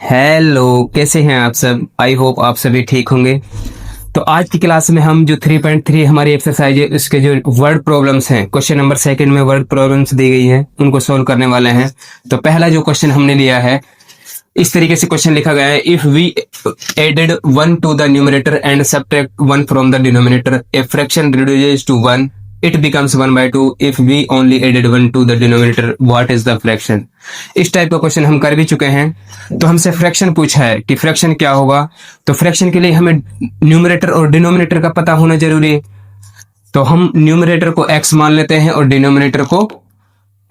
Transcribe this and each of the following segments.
Hello, कैसे हैं आप सब। आई होप आप सभी ठीक होंगे। तो आज की क्लास में हम जो 3.3 हमारी एक्सरसाइज है उसके जो वर्ड प्रॉब्लम्स हैं, क्वेश्चन नंबर सेकंड में वर्ड प्रॉब्लम्स दी गई हैं, उनको सोल्व करने वाले हैं। तो पहला जो क्वेश्चन हमने लिया है, इस तरीके से क्वेश्चन लिखा गया है। If we added 1 to the numerator and subtract 1 from the denominator, a fraction reduces to 1, it becomes 1/2 if we only added 1 to the denominator, what is the fraction। इस टाइप का क्वेश्चन हम कर भी चुके हैं। तो हमसे फ्रैक्शन पूछा है कि फ्रैक्शन क्या होगा। तो फ्रैक्शन के लिए हमें न्यूमरेटर और डिनोमिनेटर का पता होना जरूरी है। तो हम न्यूमरेटर को x मान लेते हैं और डिनोमिनेटर को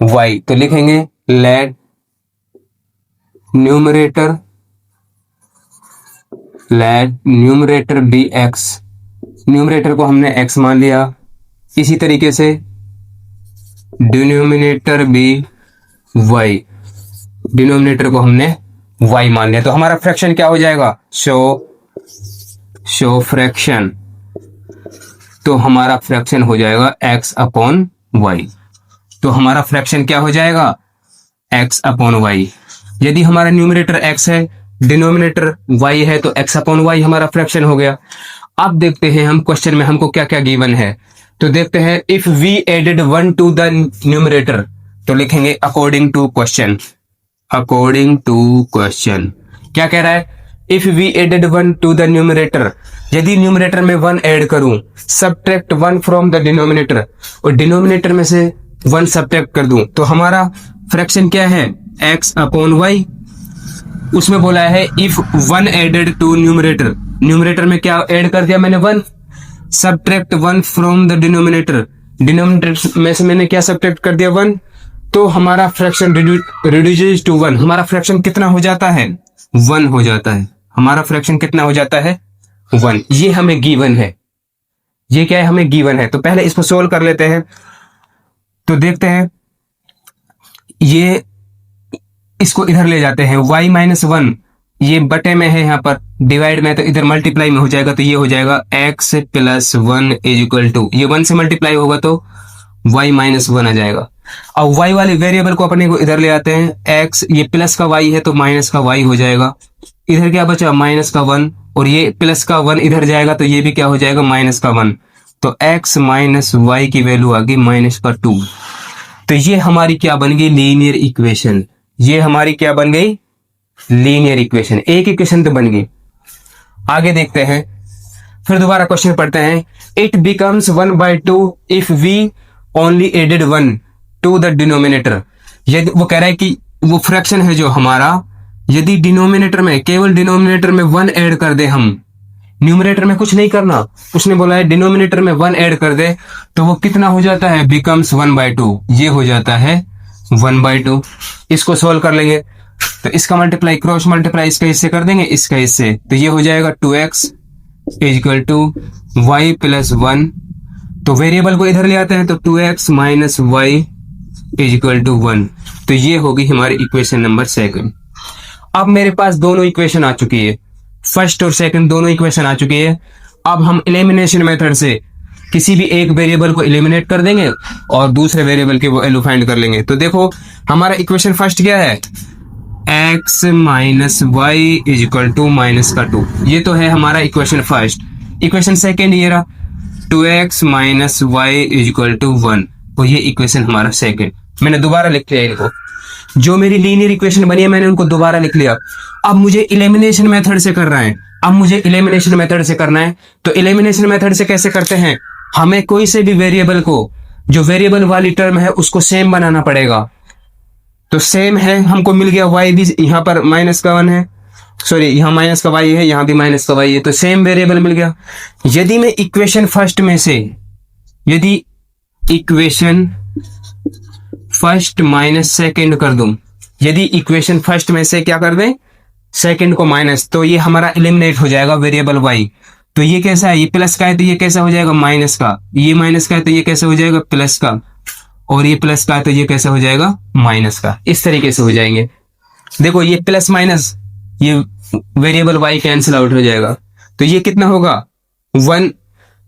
y। तो लिखेंगे let numerator be x। Numerator को हमने x मान लिया। इसी तरीके से डिनोमिनेटर भी y, डिनोमिनेटर को हमने y मान लिया। तो हमारा फ्रैक्शन क्या हो जाएगा, शो फ्रैक्शन। तो हमारा फ्रैक्शन हो जाएगा x अपॉन y। तो हमारा फ्रैक्शन क्या हो जाएगा, x अपॉन y। यदि हमारा न्यूमरेटर x है, डिनोमिनेटर y है, तो x अपॉन y हमारा फ्रैक्शन हो गया। अब देखते हैं हम क्वेश्चन में हमको क्या क्या गिवन है। तो देखते हैं, if we added 1 to the numerator, तो लिखेंगे अकॉर्डिंग टू क्वेश्चन। क्या कह रहा है, if we added 1 to the numerator, यदि न्यूमरेटर में 1 ऐड करूं, सब्ट्रैक्ट 1 फ्रॉम द डिनोमिनेटर, और डिनोमिनेटर में से 1 सब्ट्रैक्ट कर दूं, तो हमारा फ्रैक्शन क्या है, x अपॉन y। उसमें बोला है if 1 added to numerator, numerator में क्या ऐड कर दिया मैंने 1, subtract 1 from the denominator, denominator में से मैंने क्या सब्ट्रैक्ट कर दिया 1। तो हमारा फ्रैक्शन रिड्यूसेस टू 1, हमारा फ्रैक्शन कितना हो जाता है, 1 हो जाता है। हमारा फ्रैक्शन कितना हो जाता है, 1। ये हमें गिवन है, ये क्या है, हमें गिवन है। तो पहले इसको सोल्व कर लेते हैं। तो देखते हैं, ये इसको इधर ले जाते हैं, y माइनस 1 ये बटे में है, यहाँ पर डिवाइड में, तो इधर मल्टीप्लाई में हो जाएगा। तो ये हो जाएगा x plus 1 is equal to, ये 1 से मल्टीप्लाई होगा तो y माइनस 1 आ जाएगा। अब y वाले वेरिएबल को अपने को इधर ले आते हैं, x ये प्लस का y है तो माइनस का y हो जाएगा। इधर क्या बचा, माइनस का 1, और ये प्लस का 1 इधर जाएगा तो ये भी क्या हो जाएगा, माइनस का 1। तो x माइनस y की वैल्यू आ गई माइनस का 2। तो ये हमारी क्या बन गई, लीनियर इक्वेशन। ये हमारी क्या बन गई, लीनियर इक्वेशन। एक इक्वेशन तो बन गई। आगे देखते हैं, फिर दोबारा क्वेश्चन पढ़ते हैं। It becomes 1/2 if we only added 1 to the denominator. यदि वो कह रहा है कि वो फ्रैक्शन है जो हमारा, यदि डिनोमिनेटर में, केवल डिनोमिनेटर में 1 ऐड कर दे हम, न्यूमरेटर में कुछ नहीं करना, उसने बोला है डिनोमिनेटर में 1 ऐड कर दे, तो वो कितना हो जाता है, बिकम्स 1/2। ये हो जाता है 1/2। इसको सोल्व कर लेंगे, तो इसका मल्टीप्लाई, क्रॉस मल्टीप्लाई इसका इससे कर देंगे, इसका इससे, तो ये हो जाएगा 2x is equal to y plus 1। तो वेरिएबल को इधर ले आते हैं, तो 2x minus y is equal to 1। तो ये होगी हमारी इक्वेशन नंबर सेकंड। अब मेरे पास दोनों इक्वेशन आ चुकी है, फर्स्ट और सेकंड दोनों इक्वेशन आ चुकी है। अब हम एलिमिनेशन मेथड से किसी भी एक वेरिएबल को एलिमिनेट कर देंगे और दूसरे वेरिएबल की वैल्यू फाइंड कर लेंगे। तो देखो, हमारा इक्वेशन फर्स्ट क्या है, x minus y is equal to minus का 2। ये तो है हमारा इक्वेशन फर्स्ट। इक्वेशन सेकेंड ये रहा, 2x minus y is equal to 1। तो ये इक्वेशन हमारा सेकेंड। मैंने दोबारा लिख लिया इनको, जो मेरी लीनियर इक्वेशन बनी है मैंने उनको दोबारा लिख लिया। अब मुझे एलिमिनेशन मेथड से कर रहा है, तो एलिमिनेशन मेथड से कैसे करते हैं, हमें कोई से भी वेरिएबल को, जो वेरिएबल वाली टर्म है उसको सेम बनाना पड़ेगा। तो सेम है, हमको मिल गया y भी, यहाँ पर माइनस का 1 है, सॉरी यहाँ माइनस का y है, यहाँ भी माइनस का y है, तो सेम वेरिएबल मिल गया। यदि मैं इक्वेशन फर्स्ट में से, यदि इक्वेशन फर्स्ट माइनस सेकेंड कर दूं, यदि इक्वेशन फर्स्ट में से क्या कर दें, सेकेंड को माइनस, तो ये हमारा एलिमिनेट हो जाएगा वेरिएबल y। तो ये कैसा है, ये प्लस का है तो ये कैसा हो जाएगा, माइनस का। ये माइनस का है तो ये कैसे हो जाएगा, प्लस का। और ये प्लस का है तो ये कैसे हो जाएगा, माइनस का। इस तरीके से हो जाएंगे। देखो, ये प्लस माइनस, ये वेरिएबल y कैंसिल आउट हो जाएगा। तो ये कितना होगा, 1,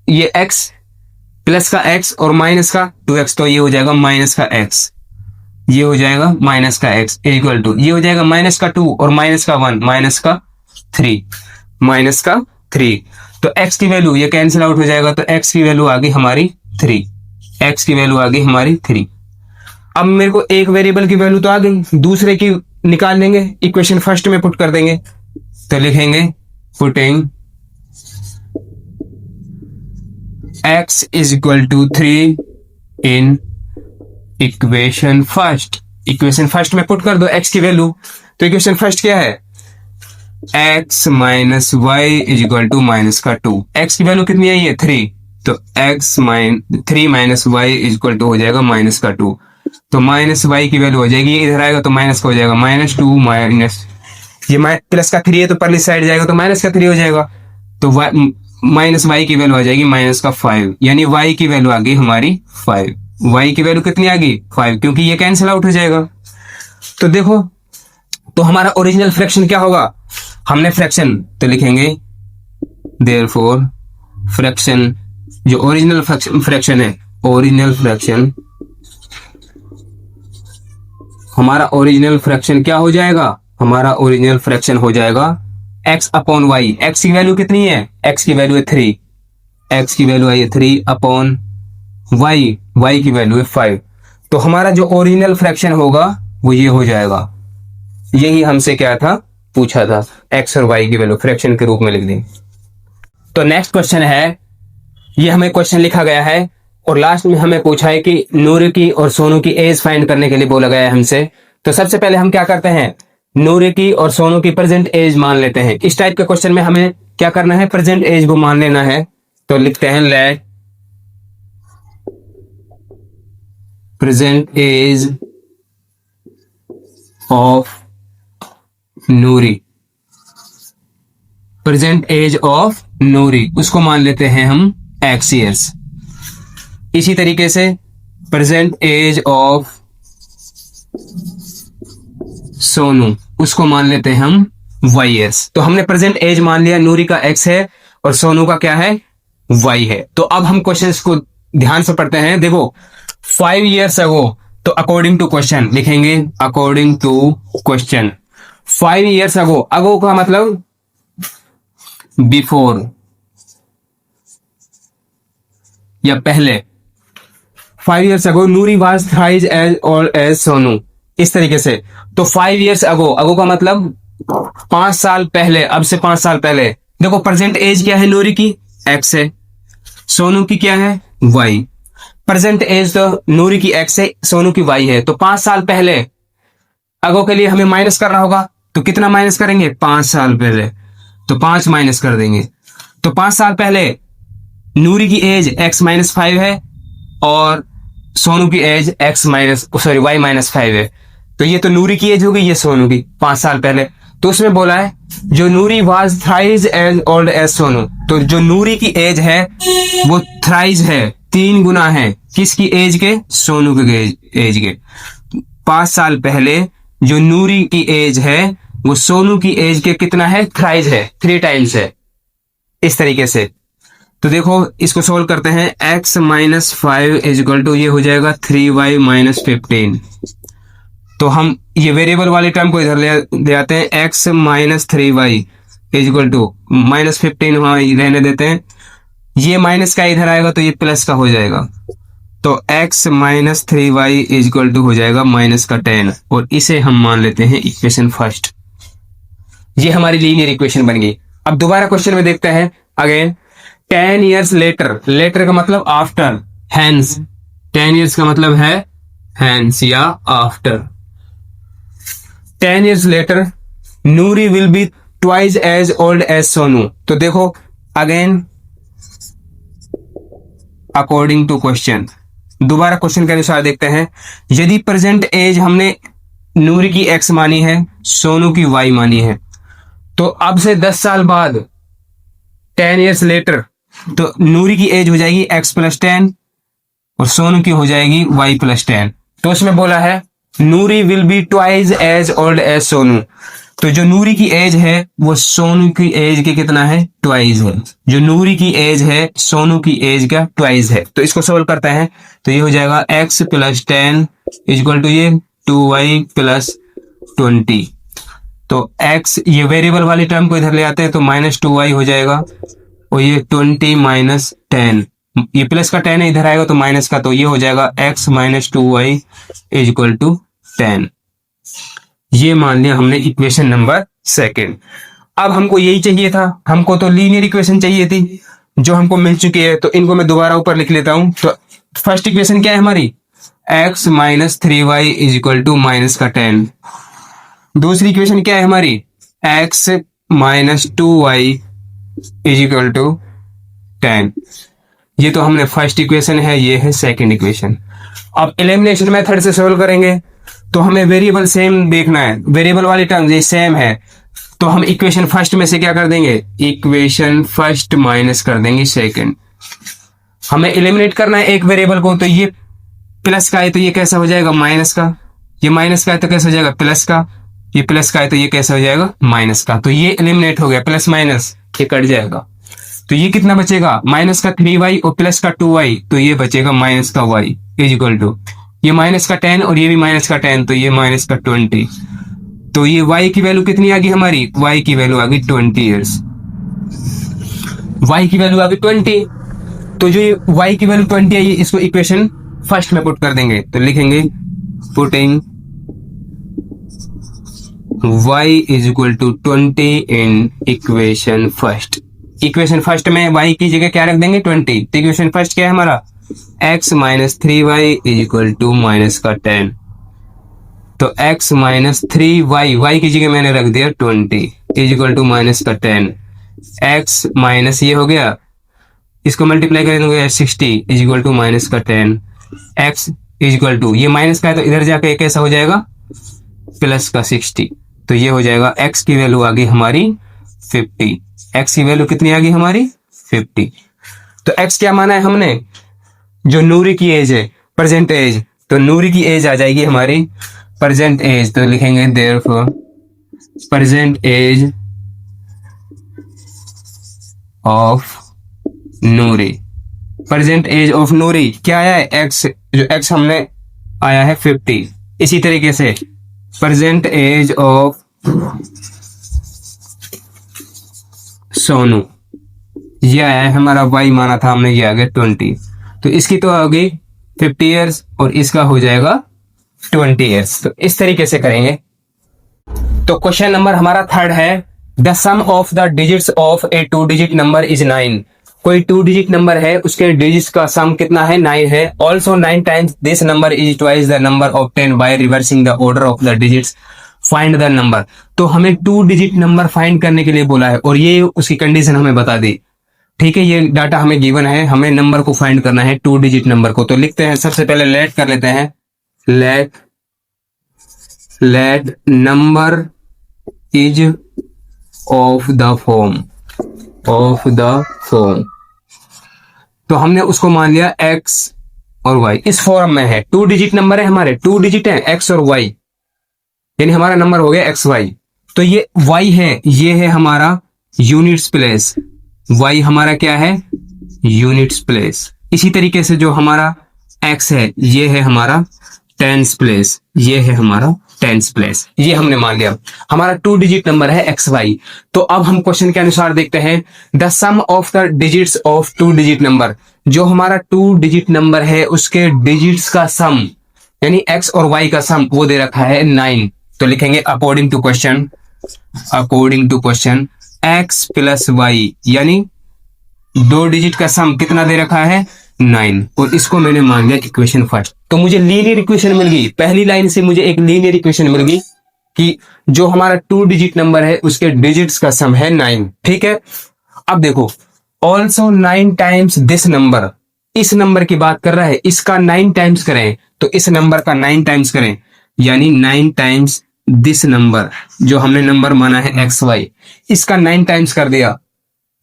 ये x प्लस का x और माइनस का 2x, तो ये हो जाएगा माइनस का x। ये हो जाएगा माइनस का x इक्वल टू, ये हो जाएगा माइनस का 2 और माइनस का 1, माइनस का 3, माइनस का 3। तो x की वैल्यू ये कैंसिल आउट हो जाएगा, तो x की वैल्यू आ गई हमारी 3, x की वैल्यू आ गई हमारी 3। अब मेरे को एक वेरिएबल की वैल्यू तो आ गई, दूसरे की निकाल लेंगे, इक्वेशन फर्स्ट में पुट कर देंगे। तो लिखेंगे putting x is equal to 3 in equation first. Equation first में पुट कर दो x की वैल्यू। तो इक्वेशन फर्स्ट क्या है, x minus y is equal to minus का 2। x की वैल्यू कितनी आई है 3, तो three minus y is equal to हो जाएगा माइनस का 2। तो माइनस वाई की वैल्यू हो जाएगी, इधर आएगा तो माइनस का हो जाएगा -2 माइनस, ये प्लस का 3 है तो परली साइड जाएगा तो माइनस का 3 हो जाएगा। तो माइनस वाई की वैल्यू आ जाएगी माइनस का 5, यानी वाई की वैल्यू आ गई हमारी 5। वाई की वैल्यू कितनी आ गई 5, क्योंकि ये कैंसिल आउट हो जाएगा। तो देखो, तो हमारा ओरिजिनल फ्रैक्शन क्या होगा, हमने फ्रैक्शन तो लिखेंगे देयरफॉर फ्रैक्शन, जो ओरिजिनल फ्रैक्शन है, ओरिजिनल फ्रैक्शन, हमारा ओरिजिनल फ्रैक्शन क्या हो जाएगा, हमारा ओरिजिनल फ्रैक्शन हो जाएगा x अपॉन वाई। x की वैल्यू कितनी है, x की वैल्यू है 3, x की वैल्यू है 3 अपॉन y, y की वैल्यू है 5। तो हमारा जो ओरिजिनल फ्रैक्शन होगा वो ये हो जाएगा, यही हमसे क्या था पूछा था, x और y की वैल्यू फ्रैक्शन के रूप में लिख दें। तो नेक्स्ट क्वेश्चन है, ये हमें क्वेश्चन लिखा गया है और लास्ट में हमें पूछा है कि नूरी की और सोनू की एज फाइंड करने के लिए बोला गया है हमसे। तो सबसे पहले हम क्या करते हैं, नूरी की और सोनू की प्रेजेंट एज मान लेते हैं। इस टाइप के क्वेश्चन में हमें क्या करना है, प्रेजेंट एज को मान लेना है। तो लिखते हैं let present age of Noori, present age of Noori उसको मान लेते हैं हम x ईयर्स। इसी तरीके से प्रेजेंट एज ऑफ सोनू उसको मान लेते हैं हम y ईयर्स। तो हमने प्रेजेंट एज मान लिया, नूरी का x है और सोनू का क्या है y है। तो अब हम क्वेश्चंस को ध्यान से पढ़ते हैं। देखो 5 years अगो, तो अकॉर्डिंग टू क्वेश्चन लिखेंगे, according to question 5 years ago, ago का मतलब बिफोर या पहले। 5 years ago Noori was thrice as old as Sonu, इस तरीके से। तो 5 years अगो, अगो का मतलब 5 साल पहले, अब से 5 साल पहले। देखो प्रेजेंट एज क्या है, नूरी की x है, सोनू की क्या है y। प्रेजेंट एज तो नूरी की x है, सोनू की y है। तो 5 साल पहले अगो के लिए हमें माइनस करना होगा, तो कितना माइनस करेंगे 5 साल पहले, तो 5 माइनस कर देंगे। तो 5 साल पहले नूरी की एज x माइनस 5 है और सोनू की एज y माइनस 5 है। तो ये तो नूरी की एज होगी, ये सोनू की 5 साल पहले। तो उसमें बोला है जो Noori was thrice as old as Sonu, तो जो नूरी की एज है वो थ्राइस है, 3 गुना है किसकी एज के, सोनू के एज के। 5 साल पहले जो नूरी की एज है वो सोनू की एज के कितना है, थ्राइस है, 3 टाइम्स है, इस तरीके से। तो देखो इसको सोल्व करते हैं, x minus 5 is equal to ये हो जाएगा 3y माइनस 15। तो हम ये वेरिएबल वाले टर्म को इधर ले आते हैं, x minus 3y is equal to minus 15 वहां रहने देते हैं, ये माइनस का इधर आएगा तो ये प्लस का हो जाएगा। तो x minus 3y is equal to हो जाएगा माइनस का 10, और इसे हम मान लेते हैं इक्वेशन फर्स्ट। ये हमारी लीनियर इक्वेशन बन गई। अब दोबारा क्वेश्चन में देखते हैं अगेन, 10 years लेटर, लेटर का मतलब आफ्टर, हैंस, 10 years का मतलब है हैंस या after. 10 years later Noori will be twice as old as Sonu. तो देखो अगेन अकॉर्डिंग टू क्वेश्चन, दोबारा क्वेश्चन के अनुसार देखते हैं, यदि प्रेजेंट एज हमने नूरी की x मानी है, सोनू की y मानी है, तो अब से 10 साल बाद 10 years लेटर तो नूरी की एज हो जाएगी x प्लस 10 और सोनू की हो जाएगी y प्लस 10। तो उसमें बोला है Noori will be twice as old as Sonu, तो जो नूरी की एज है वो सोनू की एज के कितना है, ट्वाइस है। जो नूरी की एज है सोनू की एज का ट्वाइस है। तो इसको सोल्व करते हैं, तो ये हो जाएगा x प्लस 10 इक्वल टू ये 2y प्लस 20। तो x, ये वेरिएबल वाली टर्म को इधर ले आते हैं तो -2y हो जाएगा, और ये 20 माइनस 10, ये प्लस का 10 है, इधर आएगा तो माइनस का, तो ये हो जाएगा x minus 2y is equal to 10। ये मान लिया हमने इक्वेशन नंबर सेकेंड। अब हमको यही चाहिए था, हमको तो लीनियर इक्वेशन चाहिए थी जो हमको मिल चुकी है, तो इनको मैं दोबारा ऊपर लिख लेता हूं। तो फर्स्ट इक्वेशन क्या है हमारी, x minus 3y is equal to minus का 10। दूसरी इक्वेशन क्या है हमारी, x minus 2y is equal to 10। ये तो हमने फर्स्ट इक्वेशन है, ये है सेकंड इक्वेशन। अब एलिमिनेशन मेथड से सोल्व करेंगे तो हमें वेरिएबल सेम देखना है, वेरिएबल वाली टर्म्स ये सेम है, तो हम इक्वेशन फर्स्ट में से क्या कर देंगे, इक्वेशन फर्स्ट माइनस कर देंगे सेकंड। हमें एलिमिनेट करना है एक वेरिएबल को, तो ये प्लस का है तो ये कैसा हो जाएगा माइनस का, ये माइनस का है तो कैसा हो जाएगा प्लस का, ये प्लस का है तो ये कैसा हो जाएगा माइनस का। तो ये एलिमिनेट हो गया, प्लस माइनस ये कट जाएगा, तो ये कितना बचेगा, माइनस का 3y और प्लस का 2y, तो ये बचेगा माइनस का y इज इक्वल टू, ये माइनस का 10 और ये भी माइनस का 10, तो ये माइनस का 20। तो ये y की वैल्यू कितनी आ गई हमारी, y की वैल्यू आ गई 20 ईयर्स, y की वैल्यू आ गई 20। तो जो ये y की वैल्यू 20 आई, इसको इक्वेशन फर्स्ट में पुट कर देंगे, तो लिखेंगे putting y is equal to 20 in equation first. Equation first में y की जगह क्या रख देंगे 20, तो इक्वेशन फर्स्ट क्या है हमारा, x minus 3y is equal to minus का 10। तो x माइनस 3y, y की जगह मैंने रख दिया 20 इज इक्वल टू माइनस का 10। x माइनस ये हो गया, इसको मल्टीप्लाई करेंगे 60 इज इक्वल टू माइनस का 10। x इज इक्वल टू, ये माइनस का है तो इधर जाके कैसा हो जाएगा प्लस का 60, तो ये हो जाएगा x की वैल्यू आ गई हमारी 50। x की वैल्यू कितनी आ गई हमारी 50। तो x क्या माना है हमने, जो नूरी की एज है, प्रेजेंट एज, तो नूरी की एज आ जाएगी हमारी प्रेजेंट एज, तो लिखेंगे therefore present age of Noori. Present age of Noori क्या आया है x, जो x हमने आया है 50। इसी तरीके से प्रेजेंट एज ऑफ सोनू, ये आया है हमारा y माना था हमने, ये आ गया 20। तो इसकी तो आ गई 50 ईयर्स और इसका हो जाएगा 20 ईयर्स। तो इस तरीके से करेंगे। तो क्वेश्चन नंबर हमारा थर्ड है, the sum of the digits of a 2 digit number is 9। कोई 2 डिजिट नंबर है, उसके डिजिट्स का सम कितना है 9 है। Also 9 times this number is twice the number obtain by reversing the order of the digits, find the number. तो हमें 2 digit number find करने के लिए बोला है और ये उसकी कंडीशन हमें बता दी। ठीक है, ये डाटा हमें गिवन है, हमें नंबर को फाइंड करना है 2 डिजिट नंबर को। तो लिखते हैं, सबसे पहले लेट कर लेते हैं, let number is of the form, तो हमने उसको मान लिया x और y इस फॉर्म में है। 2 डिजिट नंबर है हमारे, 2 डिजिट है x और y, यानी हमारा नंबर हो गया xy। तो ये y है, ये है हमारा यूनिट्स प्लेस, y हमारा क्या है यूनिट्स प्लेस। इसी तरीके से जो हमारा x है, ये है हमारा टेंस प्लेस, ये है हमारा टेंस प्लेस, ये हमने मान लिया। हमारा 2 डिजिट नंबर है xy। तो अब हम क्वेश्चन के अनुसार देखते हैं, the sum of the digits of 2 digit number. जो हमारा 2 डिजिट नंबर है उसके डिजिट्स का सम, यानी x और y का सम, वो दे रखा है 9। तो लिखेंगे according to question x plus y, यानी 2 डिजिट का सम कितना दे रखा है 9, और इसको मैंने मान लिया इक्वेशन फर्स्ट। तो मुझे लीनियर इक्वेशन मिल गई, पहली लाइन से मुझे एक लीनियर इक्वेशन मिल गई कि जो हमारा 2 डिजिट नंबर है उसके डिजिट्स का सम है 9। ठीक है, अब देखो, ऑल्सो 9 टाइम्स दिस नंबर, इस नंबर की बात कर रहा है, इसका 9 टाइम्स करें, तो इस नंबर का 9 टाइम्स करें, यानी 9 टाइम्स दिस नंबर, जो हमने नंबर माना है xy, इसका 9 टाइम्स कर दिया।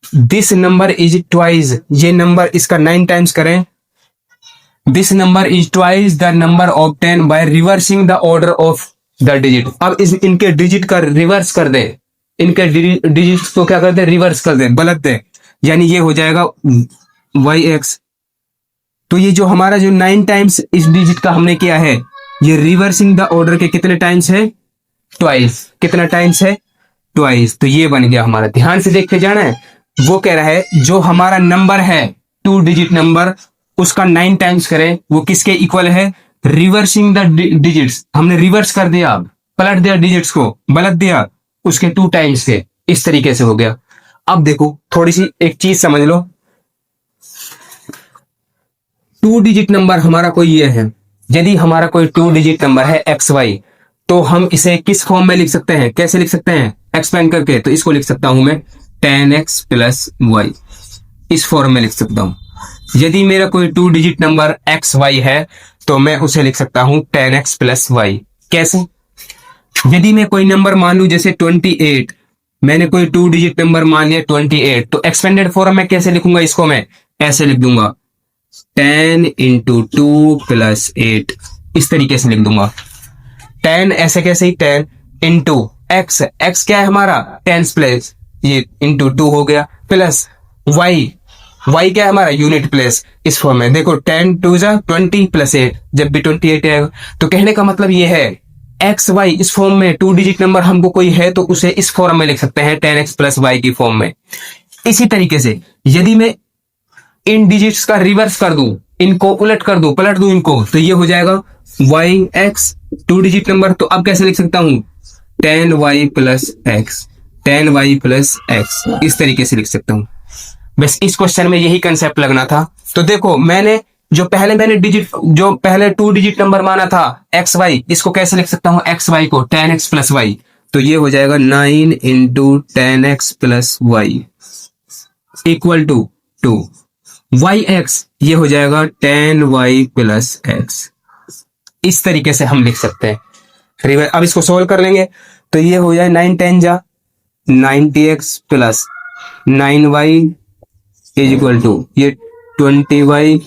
दिस नंबर इज ट्वाइस, ये नंबर इसका 9 टाइम्स करें, this number is twice the number obtain by reversing the order of the digit. अब इनके डिजिट का रिवर्स कर दे, इनके डिजिट को क्या कर दे रिवर्स कर दे, बदल दे, यानी ये हो जाएगा yx। तो ये जो हमारा जो 9 टाइम्स इस डिजिट का हमने किया है, ये रिवर्सिंग द ऑर्डर के कितने टाइम्स है? ट्वाइस। कितना टाइम्स है? ट्वाइस। तो ये बन गया हमारा। ध्यान से देख के जाना है, वो कह रहा है जो हमारा नंबर है 2 डिजिट नंबर, उसका 9 टाइम्स करें, वो किसके इक्वल है? Reversing the digits. हमने रिवर्स कर दिया, पलट दिया डिजिट्स को, बलट दिया उसके 2 टाइम्स के। इस तरीके से हो गया। अब देखो थोड़ी सी एक चीज समझ लो, 2 डिजिट नंबर हमारा कोई ये है, यदि हमारा कोई 2 डिजिट नंबर है एक्स वाई, तो हम इसे किस फॉर्म में लिख सकते हैं? कैसे लिख सकते हैं? एक्सप्लेन करके। तो इसको लिख सकता हूं मैं 10x प्लस वाई, इस फॉर्म में लिख सकता हूं। यदि मेरा कोई 2 डिजिट नंबर एक्स वाई है तो मैं उसे लिख सकता हूं 10x प्लस वाई। कैसे? यदि मैं कोई नंबर मान लू जैसे 28, मैंने कोई 2 डिजिट नंबर मान लिया 28, तो एक्सपेंडेड फॉर्म में कैसे लिखूंगा इसको? मैं ऐसे लिख दूंगा 10 इंटू 2 प्लस 8, इस तरीके से लिख दूंगा। 10 ऐसे कैसे ही 10 इंटू एक्स, एक्स क्या है हमारा? 10 प्लेस, ये इंटू 2 हो गया, प्लस वाई, वाई क्या है हमारा? Unit place. इस फॉर्म में देखो 10 2 जा 20 प्लस 8, जब भी 28 आएगा। तो कहने का मतलब ये है एक्स वाई इस फॉर्म में 2 डिजिट नंबर हमको कोई है तो उसे इस फॉर्म में लिख सकते हैं 10x प्लस वाई की फॉर्म में। इसी तरीके से यदि मैं इन डिजिट्स का रिवर्स कर दूं, इनको उलट कर दूं, पलट दूं इनको, तो ये हो जाएगा वाई एक्स 2 डिजिट नंबर। तो अब कैसे लिख सकता हूं? 10y plus x, 10y plus x, इस तरीके से लिख सकता हूं। बस इस क्वेश्चन में यही कंसेप्ट लगना था। तो देखो मैंने डिजिट, जो पहले 2 डिजिट नंबर माना था एक्स वाई, इसको कैसे लिख सकता हूं? एक्स वाई को 10x प्लस वाई, तो ये हो जाएगा 9 into 10x plus y equal to 2। Y x ये हो जाएगा 10y प्लस एक्स। इस तरीके से हम लिख सकते हैं। अब इसको सोल्व कर लेंगे तो ये हो जाए 9 10 जा 90x plus 9y is equal to ये 20y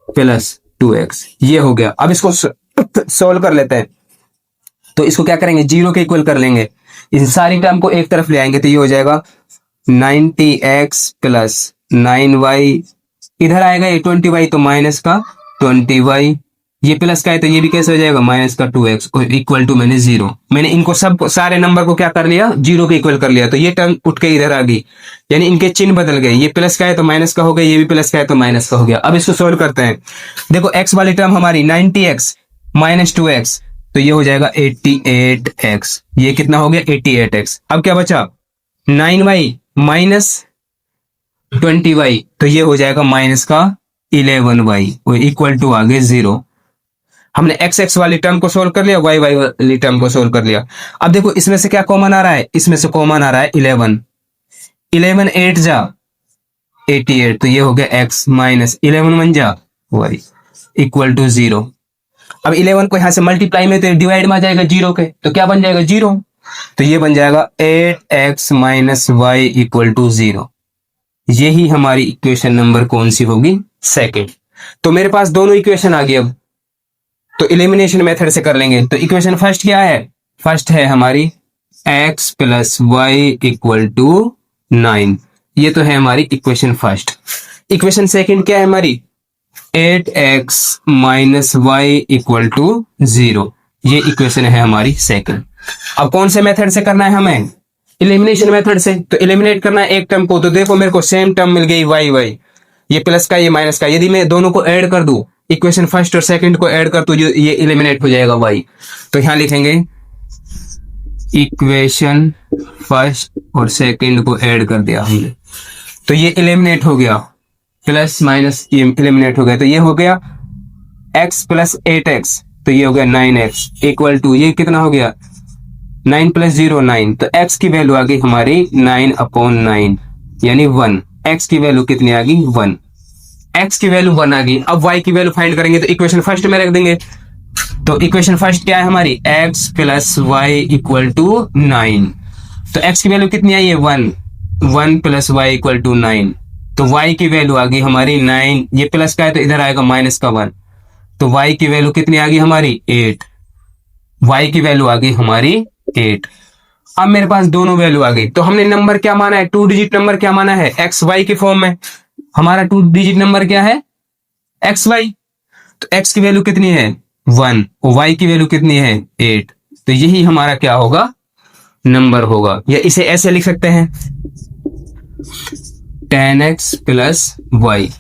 प्लस 2x, ये हो गया। अब इसको सोल्व कर लेते हैं। तो इसको क्या करेंगे? 0 के इक्वल कर लेंगे, इन सारी टर्म को एक तरफ ले आएंगे, तो ये हो जाएगा 90x प्लस 9y, इधर आएगा ये 20y, तो माइनस का 20y, ये प्लस का है तो ये भी कैसे हो जाएगा? माइनस का 2x और इक्वल टू मैंने 0। मैंने इनको सब सारे नंबर को क्या कर लिया? 0 के इक्वल कर लिया, तो ये टर्म उठ के इधर आ गई, यानी इनके चिन्ह बदल गए। ये प्लस का है तो माइनस का हो गया, ये भी प्लस का है तो माइनस का हो गया। अब इसको सोल्व करते हैं। देखो x वाली टर्म हमारी 90x माइनस 2x, तो ये हो जाएगा 88x। ये कितना हो गया? 88x। अब क्या बचा? 9y माइनस 20y, तो ये हो जाएगा माइनस का 11y और इक्वल टू आगे 0। हमने एक्स एक्स वाली टर्म को सोल्व कर लिया, वाई वाई वाली टर्म को सोल्व कर लिया। अब देखो इसमें से क्या कॉमन आ रहा है? इसमें से कॉमन आ रहा है 11। 11 8 जा 88, तो ये हो गया एक्स माइनस 11 1 जा वाई इक्वल टू 0। अब 11 को यहां से मल्टीप्लाई में तो डिवाइड में आ जाएगा 0 के, तो क्या बन जाएगा? 0। तो ये बन जाएगा 8x minus Y equal to 0। यही हमारी इक्वेशन नंबर कौन सी होगी? सेकेंड। तो मेरे पास दोनों इक्वेशन आ गई। अब तो एलिमिनेशन मेथड से कर लेंगे। तो इक्वेशन फर्स्ट क्या है? फर्स्ट है हमारी x plus y equal to 9, ये तो है हमारी इक्वेशन फर्स्ट। इक्वेशन सेकंड क्या है हमारी? 8x minus Y equal to 0, ये इक्वेशन है हमारी सेकंड। अब कौन से मेथड से करना है हमें? एलिमिनेशन मेथड से। तो एलिमिनेट करना है एक टर्म को, तो देखो मेरे को सेम टर्म मिल गई वाई वाई, ये प्लस का ये माइनस का। यदि मैं दोनों को ऐड कर दूं, इक्वेशन फर्स्ट और सेकंड को ऐड कर, तो ये एलिमिनेट हो जाएगा वाई। तो यहां लिखेंगे इक्वेशन फर्स्ट और सेकंड को ऐड कर दिया हमने, तो ये एलिमिनेट हो गया, प्लस माइनस ये एलिमिनेट हो गया, तो ये हो गया x प्लस 8x, तो ये हो गया 9x इक्वल टू ये कितना हो गया? 9 प्लस 0 9, तो x की वैल्यू आ गई हमारी 9/9 यानी 1। x की वैल्यू कितनी आ गई? 1। x की वैल्यू 1 आ गई। अब y की वैल्यू फाइंड करेंगे, तो इक्वेशन फर्स्ट में रख देंगे। तो इक्वेशन फर्स्ट क्या है हमारी? x plus y equal to 9। तो x की वैल्यू कितनी आई है? 1। 1 प्लस वाई इक्वल टू 9, तो y की वैल्यू आ गई हमारी 9। ये प्लस का है तो इधर आएगा माइनस का 1, तो y की वैल्यू कितनी आ गई हमारी? 8। y की वैल्यू आ गई हमारी 8। अब मेरे पास दोनों वैल्यू आ गई। तो हमने नंबर क्या माना है? 2 डिजिट नंबर क्या माना है? एक्स वाई की फॉर्म में। हमारा 2 डिजिट नंबर क्या है? X y. तो एक्स की वैल्यू कितनी है? 1 और y की वैल्यू कितनी है 8, तो यही हमारा क्या होगा नंबर होगा। या इसे ऐसे लिख सकते हैं 10x प्लस y।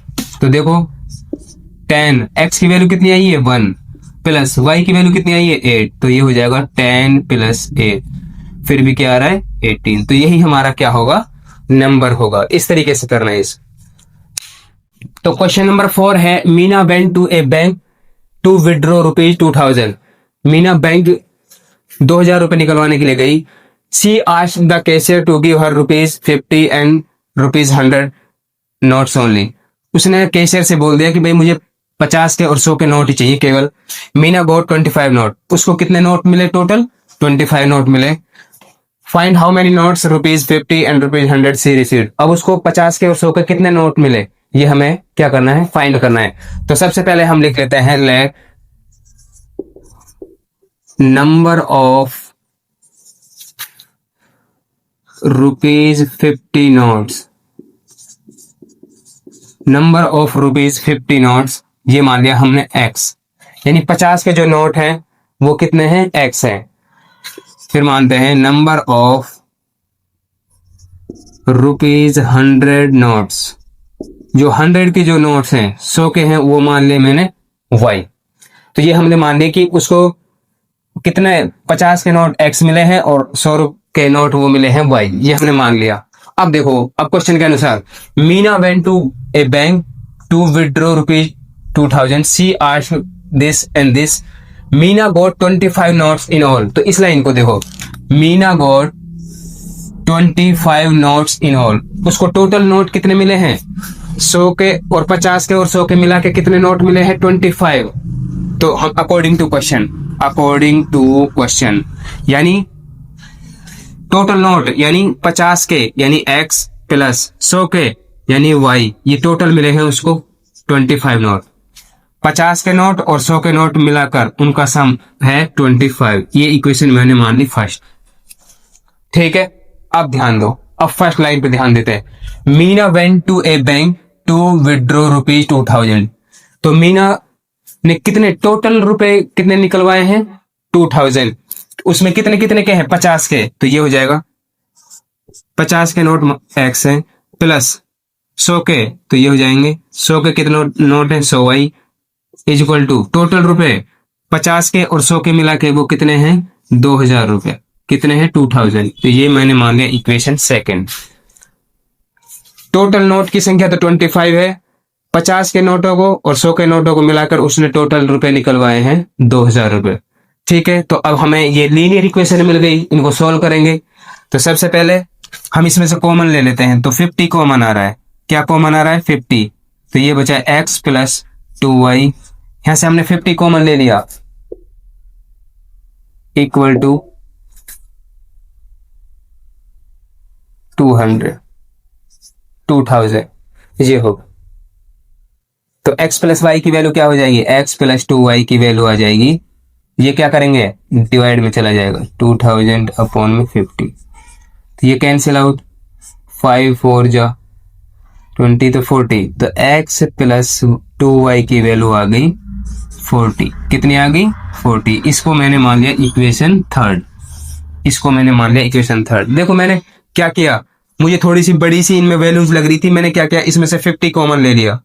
तो देखो 10x की वैल्यू कितनी आई है 1 प्लस y की वैल्यू कितनी आई है 8, तो ये हो जाएगा 10 प्लस 8, फिर भी क्या आ रहा है 18, तो यही हमारा क्या होगा नंबर होगा। इस तरीके से करना है इस। तो क्वेश्चन नंबर 4 है Meena went to a bank to withdraw rupees 2000। Meena bank 2000 रुपए निकलवाने के लिए गई। She asked the cashier to give her rupees 50 and rupees 100 notes only. उसने कैशियर से बोल दिया कि भाई मुझे 50 के और 100 के नोट ही चाहिए केवल। Meena got 25 note. उसको कितने नोट मिले टोटल 25 नोट मिले। Find how many notes rupees 50 and rupees 100 she received. अब उसको 50 के और 100 के कितने नोट मिले ये हमें क्या करना है फाइंड करना है। तो सबसे पहले हम लिख लेते हैं let number of rupees 50 notes, number of rupees 50 notes, ये मान लिया हमने x, यानी 50 के जो नोट हैं वो कितने हैं x हैं। फिर मानते हैं नंबर ऑफ रुपीज 100 नोट्स, जो 100 के जो नोट्स हैं 100 के हैं वो मान लिए मैंने y। तो ये हमने मान लिया कि उसको कितने 50 के नोट x मिले हैं और 100 के नोट वो मिले हैं y, ये हमने मान लिया। अब देखो अब क्वेश्चन के अनुसार Meena went to a bank to withdraw rupees 2000, she asked this and this, Meena got 25 notes in all. तो इस लाइन को देखो Meena got 25 notes in all, उसको टोटल नोट कितने मिले हैं 100 के और 50 के और 100 के मिला के कितने नोट मिले हैं 25। तो हम अकॉर्डिंग टू क्वेश्चन यानी टोटल नोट यानी 50 के यानी x प्लस 100 के यानी y, ये टोटल मिले हैं उसको 25 नोट। 50 के नोट और 100 के नोट मिलाकर उनका सम है 25। ये इक्वेशन मैंने मान ली फर्स्ट। ठीक है, अब ध्यान दो, अब फर्स्ट लाइन पे ध्यान देते हैं। Meena went to a bank to withdraw rupees 2000। तो मीना ने कितने टोटल रुपए कितने निकलवाए हैं 2000, उसमें कितने कितने के हैं 50 के, तो ये हो जाएगा 50 के नोट x है प्लस 100 के, तो ये हो जाएंगे 100 के कितने नोट है 100y is equal to total रुपए 50 के और 100 के मिला के वो कितने हैं 2000 रुपए, कितने हैं 2000। तो ये मैंने मान लिया इक्वेशन सेकंड। टोटल नोट की संख्या तो 25 है, 50 के नोटों को और 100 के नोटों को मिलाकर उसने टोटल रुपए निकलवाए हैं 2000 रुपए। ठीक है, तो अब हमें ये लीनियर इक्वेशन मिल गई, इनको सॉल्व करेंगे। तो सबसे पहले हम इसमें से कॉमन ले लेते हैं। तो 50 कॉमन आ रहा है, क्या कॉमन आ रहा है 50, तो ये बचा x प्लस 2y, यहां से हमने 50 कॉमन ले लिया इक्वल टू 2000 ये होगा। तो x प्लस वाई की वैल्यू क्या हो जाएगी x प्लस 2y की वैल्यू आ जाएगी, ये क्या करेंगे डिवाइड में चला जाएगा 2000 अपॉन में 50, तो ये कैंसिल आउट 5 4 जा 20 तो 40, तो x प्लस 2y की वैल्यू आ गई 40। कितनी आ गई 40। इसको मैंने मान लिया इक्वेशन थर्ड, इसको मैंने मान लिया इक्वेशन थर्ड। देखो मैंने क्या किया, मुझे थोड़ी सी बड़ी सी इनमें वैल्यूज लग रही थी, मैंने क्या किया इसमें से 50 कॉमन ले लिया,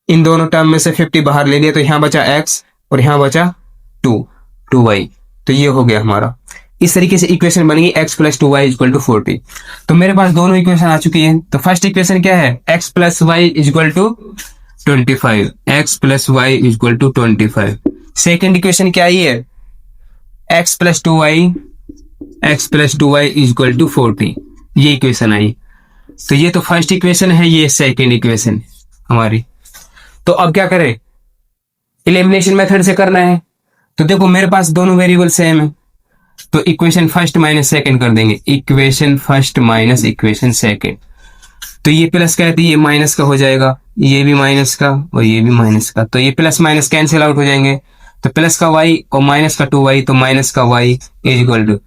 इन दोनों टर्म में से 50 बाहर ले लिया, तो यहां बचा x और यहां बचा 2y, तो ये हो गया हमारा। इस तरीके से इक्वेशन बन गई x plus 2y equal to 40। तो मेरे पास दोनों इक्वेशन आ चुकी है। तो फर्स्ट इक्वेशन क्या है x plus y equal to 25, x plus y equal to 25। Second equation क्या आई है x plus 2y equal to 40, ये इक्वेशन आई। तो ये तो फर्स्ट इक्वेशन है, ये सेकेंड इक्वेशन हमारी। तो अब क्या करें, एलिमिनेशन मेथड से करना है। तो देखो मेरे पास दोनों वेरिएबल सेम है, तो इक्वेशन फर्स्ट माइनस सेकंड कर देंगे, equation first minus equation second. तो ये प्लस का है तो ये माइनस का हो जाएगा, ये भी माइनस का और ये भी माइनस का, तो ये प्लस माइनस कैंसिल आउट हो जाएंगे। तो प्लस का y और माइनस का 2y, तो माइनस का y इज इक्वल टू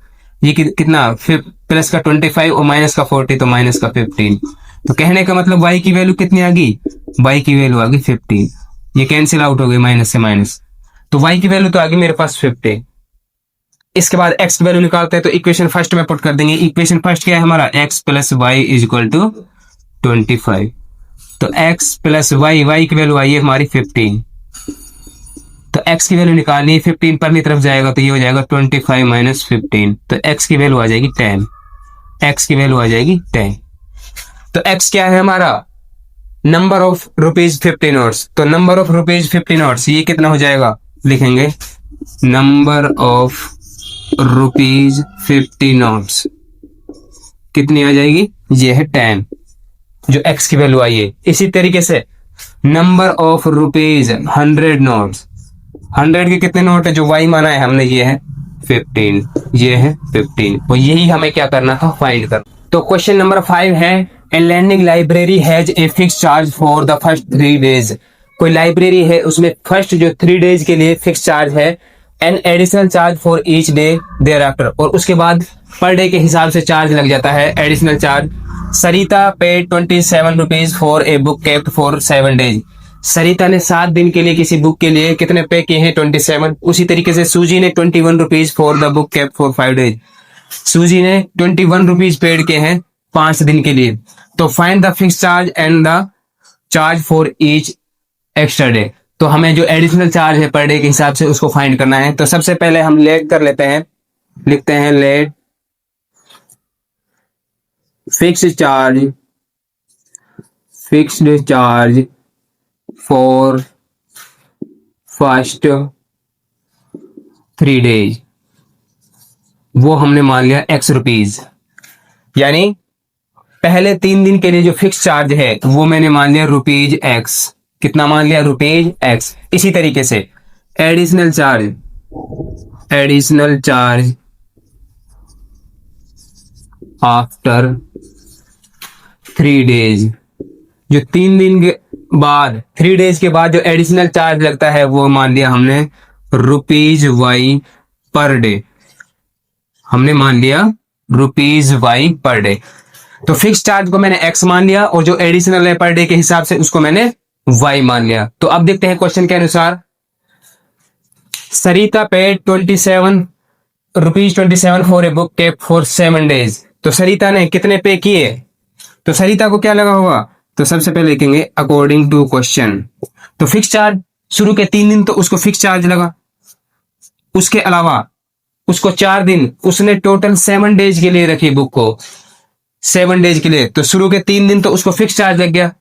ये कितना प्लस का 25 और माइनस का 40, तो माइनस का 15। तो कहने का मतलब y की वैल्यू कितनी आ गई, y की वैल्यू आ गई 15। ये कैंसिल आउट हो गई माइनस से माइनस, तो y की वैल्यू तो आ गई मेरे पास 50। इसके बाद x की वैल्यू निकालते हैं, तो इक्वेशन फर्स्ट में पुट कर देंगे। इक्वेशन फर्स्ट क्या है हमारा, x plus y is equal to 25। तो x प्लस y की वैल्यू आई है हमारी 15। तो x की वैल्यू निकालनी है, 15 परनी तरफ जाएगा तो ये हो जाएगा 25 माइनस 15। तो x की वैल्यू आ जाएगी 10। x की वैल्यू आ जाएगी 10। तो x क्या है हमारा, नंबर ऑफ रुपीज 50 नोट्स। तो नंबर ऑफ रुपीज 50 नोट्स ये कितना हो जाएगा, लिखेंगे नंबर ऑफ रुपीज 50 नोट्स कितनी आ जाएगी, ये है 10, जो x की वैल्यू आई है। इसी तरीके से नंबर ऑफ रुपीज 100 नोट्स, 100 के कितने नोट है, जो y माना है हमने, ये है 15, ये है 15, और यही हमें क्या करना था, फाइंड करना। तो क्वेश्चन नंबर 5 है, a learning library has a fix charge for the first 3 days. कोई लाइब्रेरी है, उसमें फर्स्ट जो 3 डेज के लिए फिक्स चार्ज है, an additional charge for each day thereafter, और उसके बाद पर डे के हिसाब से चार्ज लग जाता है, additional charge. Sarita paid 27 rupees for a book kept for 7 days. Sarita ने 7 दिन के लिए किसी बुक के लिए कितने पे किए हैं, 27। उसी तरीके से सूजी ने 21 rupees for the book kept for 5 days. सूजी ने 21 रुपीज पेड किए हैं 5 दिन के लिए। तो find the fix charge and the charge for each extra day. तो हमें जो एडिशनल चार्ज है पर डे के हिसाब से उसको फाइंड करना है। तो सबसे पहले हम लेट कर लेते हैं, लिखते हैं let fixed charge for first 3 days, वो हमने मान लिया x रुपीज। यानी पहले 3 दिन के लिए जो फिक्स चार्ज है वो मैंने मान लिया रुपीज x। कितना मान लिया, रुपीज x। इसी तरीके से एडिशनल चार्ज आफ्टर 3 डेज, जो 3 दिन के बाद 3 डेज के बाद जो एडिशनल चार्ज लगता है वो मान लिया हमने रुपीज y पर डे। हमने मान लिया रुपीज y पर डे। तो फिक्स चार्ज को मैंने x मान लिया और जो एडिशनल है पर डे के हिसाब से उसको मैंने y मान लिया। तो अब देखते हैं क्वेश्चन के अनुसार, Sarita paid 27 for a book kept for 7 days. तो सरिता ने कितने पे किए, तो सरिता को क्या लगा होगा, तो सबसे पहले लिखेंगे अकॉर्डिंग टू क्वेश्चन। तो फिक्स चार्ज शुरू के 3 दिन तो उसको फिक्स चार्ज लगा, उसके अलावा उसको 4 दिन उसने टोटल 7 डेज के लिए रखी बुक को, 7 डेज के लिए। तो शुरू के 3 दिन तो उसको फिक्स चार्ज लग गया,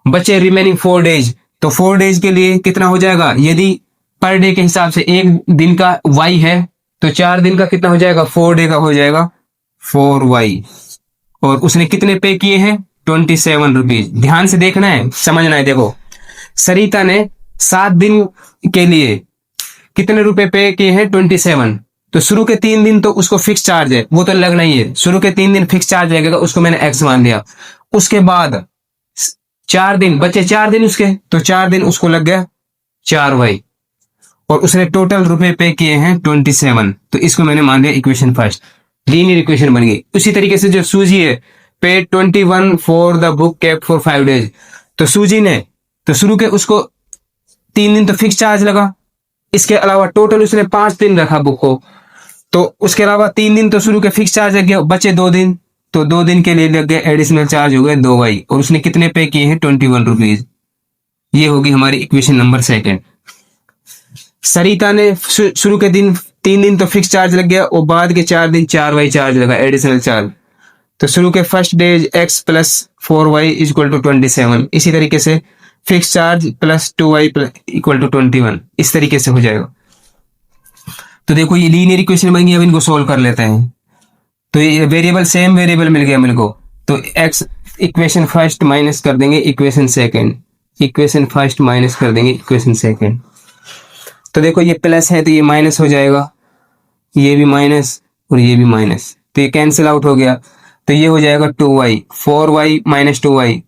बचे रिमेनिंग 4 डेज। तो 4 डेज के लिए कितना हो जाएगा, यदि पर डे के हिसाब से 1 दिन का y है तो 4 दिन का कितना हो जाएगा, 4 डे का हो जाएगा 4y। और उसने कितने पे किए हैं, 27 रुपीज। ध्यान से देखना है, समझना है। देखो सरिता ने 7 दिन के लिए कितने रुपए पे किए हैं, 27। तो शुरू के 3 दिन तो उसको फिक्स चार्ज है, वो तो लगना ही है। शुरू के 3 दिन फिक्स चार्ज लगेगा, उसको मैंने x मान लिया। उसके बाद 4 दिन बचे, 4 दिन उसके, तो 4 दिन उसको लग गया 4y, और उसने टोटल रुपए पे किए हैं 27। तो इसको मैंने मान लिया इक्वेशन फर्स्ट, लीनियर इक्वेशन बन गई। उसी तरीके से जो सूजी है, paid 21 for the book kept for 5 days. तो सूजी ने तो शुरू के उसको 3 दिन तो फिक्स चार्ज लगा, इसके अलावा टोटल उसने 5 दिन रखा बुक को, तो उसके अलावा 3 दिन तो शुरू के फिक्स चार्ज लग गया, बचे 2 दिन, तो 2 दिन के लिए लग गए एडिशनल चार्ज हो गए 2y, और उसने कितने पे किए हैं, 21 रुपीज। ये होगी हमारी इक्वेशन नंबर 2। सरिता ने शुरू के 3 दिन तो फिक्स चार्ज लग गया, और बाद के 4 दिन 4y चार्ज लगा, एडिशनल चार्ज। तो शुरू के first days x plus 4y is equal to 27। इसी तरीके से fix charge plus 2y equal to 21, इस तरीके से हो जाएगा। तो देखो ये लीनियर इक्वेशन बन गई। अब इनको सोल्व कर लेते हैं। तो ये वेरिएबल सेम वेरिएबल मिल गया मेरे को, तो x इक्वेशन फर्स्ट माइनस कर देंगे equation second, equation first minus कर देंगे इक्वेशन सेकंड। तो देखो ये प्लस है तो ये माइनस हो जाएगा, ये भी माइनस और ये भी माइनस, तो ये कैंसिल आउट हो गया। तो ये हो जाएगा 2y, 4y माइनस 2y,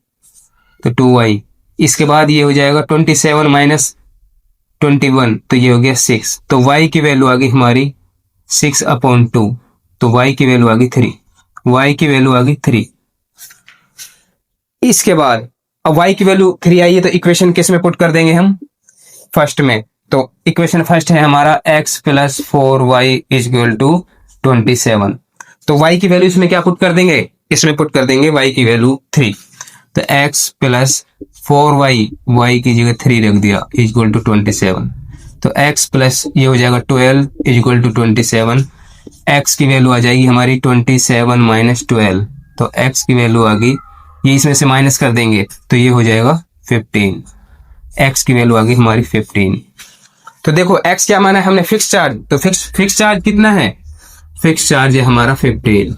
तो 2y। इसके बाद ये हो जाएगा 27 माइनस 21, तो ये हो गया 6। तो y की वैल्यू आ गई हमारी 6/2, तो y की वैल्यू आ गई 3, y की वैल्यू आ गई 3। इसके बाद अब y की वैल्यू 3 आई है, तो इक्वेशन किस में पुट कर देंगे हम, फर्स्ट में। तो इक्वेशन फर्स्ट है हमारा x plus 4y is equal to 27। तो y की वैल्यू इसमें क्या पुट कर देंगे, इसमें पुट कर देंगे y की वैल्यू 3। तो x प्लस 4y, y की जगह 3 रख दिया, इज इक्वल टू 27। तो x प्लस ये हो जाएगा 12 इज इक्वल टू 27। x की वैल्यू आ जाएगी हमारी 27 माइनस 12। तो x की वैल्यू आ गई, ये इसमें से माइनस कर देंगे तो ये हो जाएगा 15। x की वैल्यू आ गई हमारी 15। तो देखो x क्या माना है हमने, फिक्स चार्ज। तो फिक्स चार्ज कितना है, फिक्स चार्ज है हमारा 15।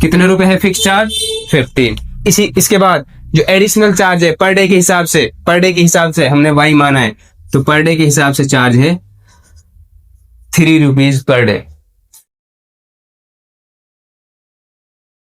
कितने रुपए है फिक्स चार्ज, 15। इसके बाद जो एडिशनल चार्ज है पर डे के हिसाब से, पर डे के हिसाब से हमने y माना है, तो पर डे के हिसाब से चार्ज है 3 रुपीज पर डे।